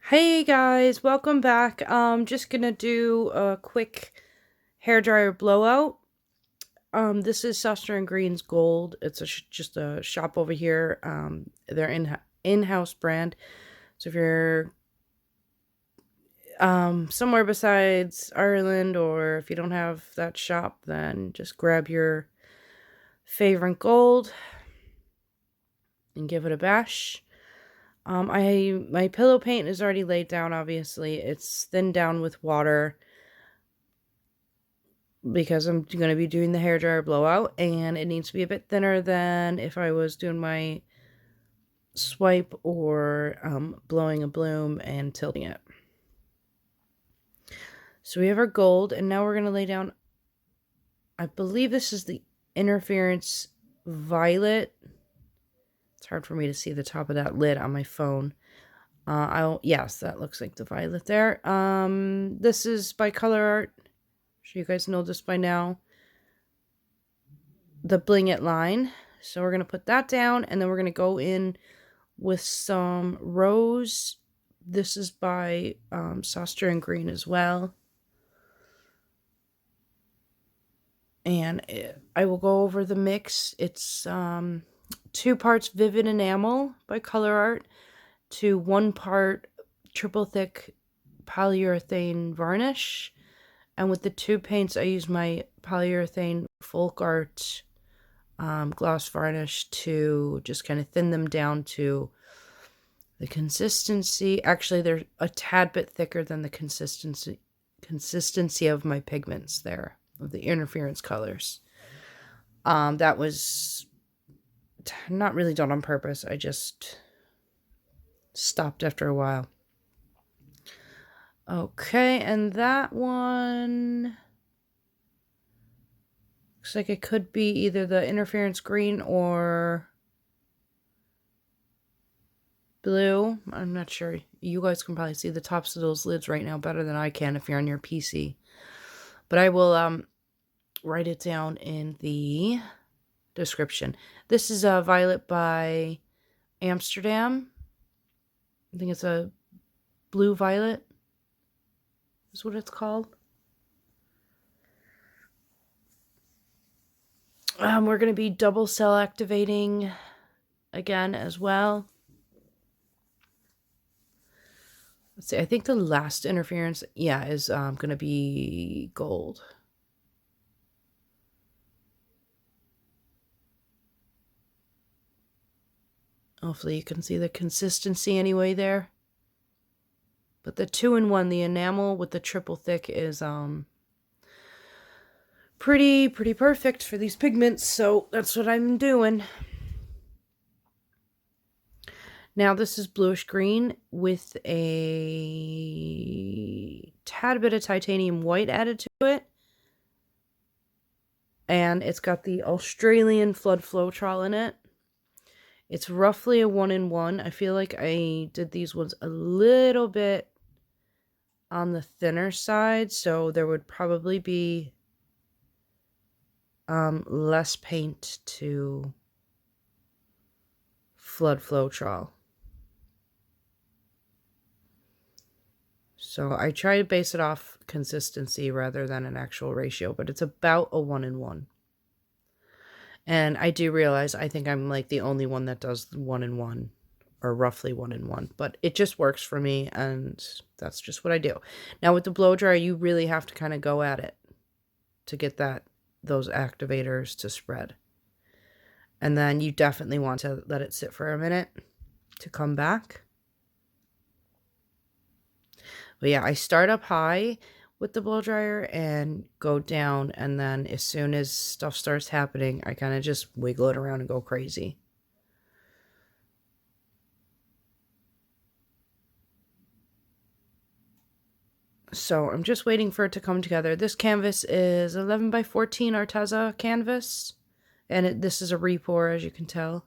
Hey guys, welcome back. Just gonna do a quick hairdryer blowout. This is Sostrene Green's Gold. It's just a shop over here. They're in-house brand. So if you're somewhere besides Ireland, or if you don't have that shop, then just grab your favorite gold and give it a bash. My pillow paint is already laid down. Obviously, it's thinned down with water because I'm going to be doing the hairdryer blowout, and it needs to be a bit thinner than if I was doing my swipe or blowing a bloom and tilting it. So we have our gold, and now we're going to lay down, I believe this is the Interference Violet. It's hard for me to see the top of that lid on my phone. Yes, that looks like the violet there. This is by Colourarte. I'm sure you guys know this by now. The Bling It line. So we're going to put that down, and then we're going to go in with some rose. This is by Sostrene Green as well. And I will go over the mix. It's 2 parts Vivid Enamel by Colourarte to 1 part triple thick polyurethane varnish. And with the 2 paints, I use my polyurethane folk art gloss varnish to just kind of thin them down to the consistency. Actually, they're a tad bit thicker than the consistency of my pigments there, of the interference colors. That was not really done on purpose. I just stopped after a while. Okay, and that one looks like it could be either the interference green or blue. I'm not sure. You guys can probably see the tops of those lids right now better than I can if you're on your PC. But I will write it down in the description. This is a violet by Amsterdam. I think it's a blue violet is what it's called. We're going to be double cell activating again as well. Let's see, I think the last interference, is going to be gold. Hopefully you can see the consistency anyway there. But the 2-in-1, the enamel with the triple thick is pretty perfect for these pigments, so that's what I'm doing. Now this is bluish green with a tad bit of titanium white added to it. And it's got the Australian Flood Floetrol in it. It's roughly a 1-in-1. I feel like I did these ones a little bit on the thinner side, so there would probably be less paint to Flood Floetrol. So I try to base it off consistency rather than an actual ratio, but it's about a 1-in-1. And I do realize I think I'm like the only one that does 1-in-1, or roughly 1-in-1, but it just works for me, and that's just what I do. Now with the blow dryer, you really have to kind of go at it to get those activators to spread. And then you definitely want to let it sit for a minute to come back. But yeah, I start up high with the blow dryer and go down, and then as soon as stuff starts happening, I kind of just wiggle it around and go crazy. So I'm just waiting for it to come together. This canvas is 11 by 14 Arteza canvas, and this is a re-pour, as you can tell.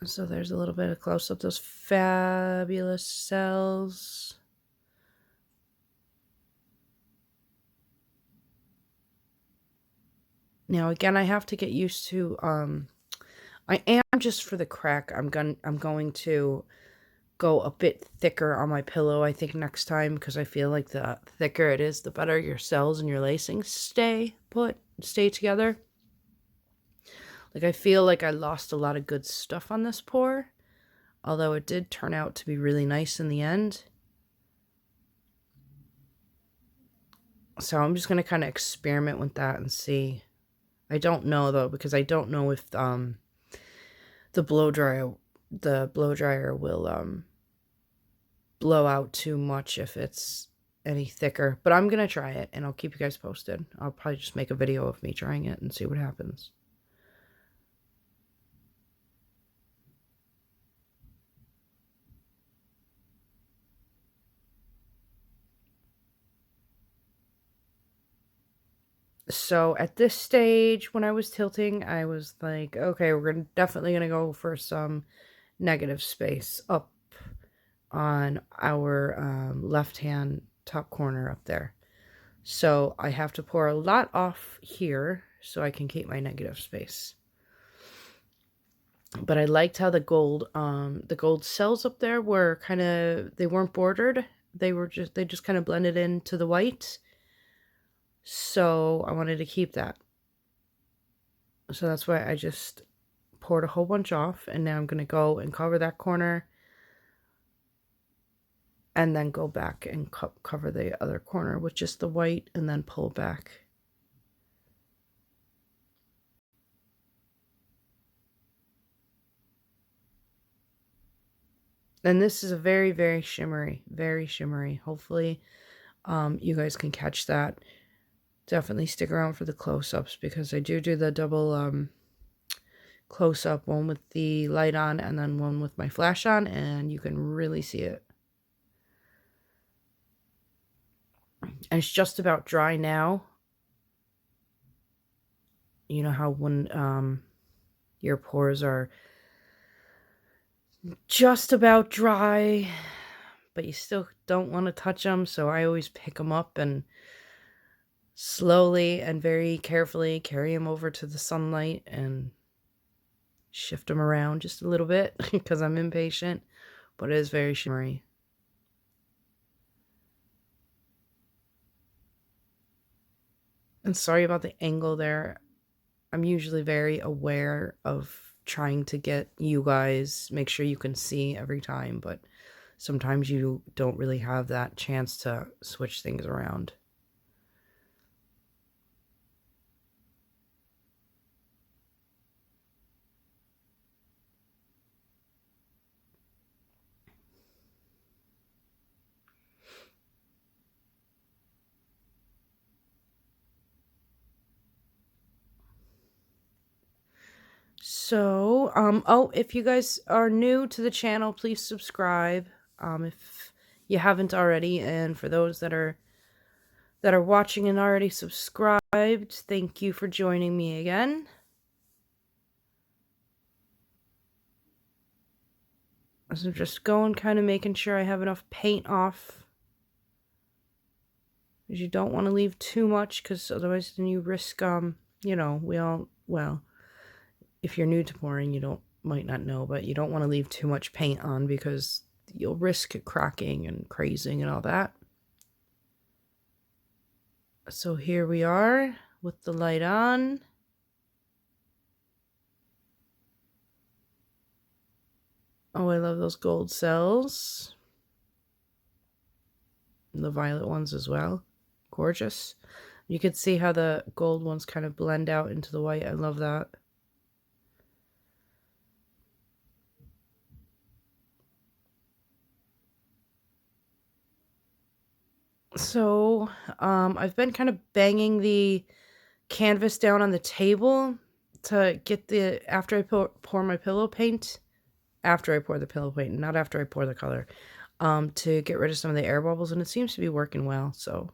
So there's a little bit of close-up, those fabulous cells. Now again, I have to get used to I am, just for the crack, I'm going to go a bit thicker on my pillow, I think, next time, because I feel like the thicker it is, the better your cells and your lacing stay together. Like, I feel like I lost a lot of good stuff on this pour, although it did turn out to be really nice in the end. So I'm just going to kind of experiment with that and see. I don't know, though, because I don't know if the blow dryer will blow out too much if it's any thicker. But I'm going to try it, and I'll keep you guys posted. I'll probably just make a video of me trying it and see what happens. So at this stage, when I was tilting, I was like, okay, we're definitely going to go for some negative space up on our left-hand top corner up there. So I have to pour a lot off here so I can keep my negative space. But I liked how the gold cells up there were they weren't bordered. They just kind of blended into the white. So I wanted to keep that. So that's why I just poured a whole bunch off, and now I'm going to go and cover that corner and then go back and cover the other corner with just the white and then pull back. And this is a very, very shimmery, very shimmery. Hopefully you guys can catch that. Definitely stick around for the close-ups, because I do the double close-up, one with the light on and then one with my flash on, and you can really see it. And it's just about dry now. You know how when your pores are just about dry, but you still don't want to touch them, so I always pick them up and slowly and very carefully carry them over to the sunlight and shift them around just a little bit because I'm impatient, but it is very shimmery. And sorry about the angle there. I'm usually very aware of trying to get you guys, make sure you can see every time, but sometimes you don't really have that chance to switch things around. So, oh, if you guys are new to the channel, please subscribe, if you haven't already. And for those that are watching and already subscribed, thank you for joining me again. So just going, kind of making sure I have enough paint off, because you don't want to leave too much, because otherwise then you risk, you know, well, if you're new to pouring, you might not know, but you don't want to leave too much paint on, because you'll risk it cracking and crazing and all that. So here we are with the light on. Oh, I love those gold cells. And the violet ones as well. Gorgeous. You can see how the gold ones kind of blend out into the white. I love that. So, I've been kind of banging the canvas down on the table to get after I pour my pillow paint, after I pour the pillow paint, not after I pour the color, to get rid of some of the air bubbles, and it seems to be working well, so.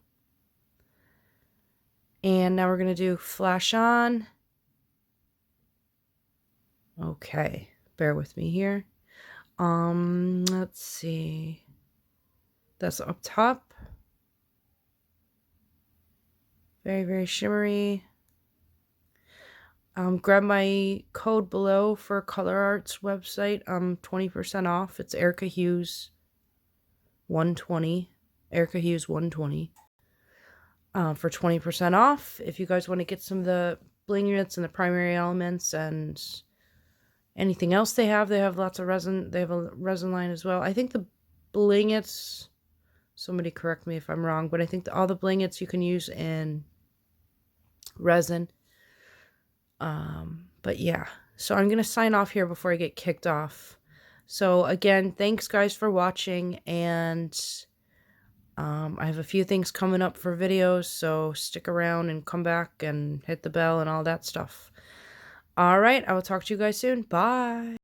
And now we're going to do flash on. Okay, bear with me here. Let's see. That's up top. Very, very shimmery. Grab my code below for Colourarte's website. 20% off. It's Erica Hughes 120. Erica Hughes 120. For 20% off. If you guys want to get some of the bling units and the primary elements and anything else they have lots of resin. They have a resin line as well. I think the blingets, somebody correct me if I'm wrong, but I think all the blingets you can use in resin. But yeah, so I'm going to sign off here before I get kicked off. So again, thanks guys for watching, and I have a few things coming up for videos, so stick around and come back and hit the bell and all that stuff. All right, I will talk to you guys soon. Bye.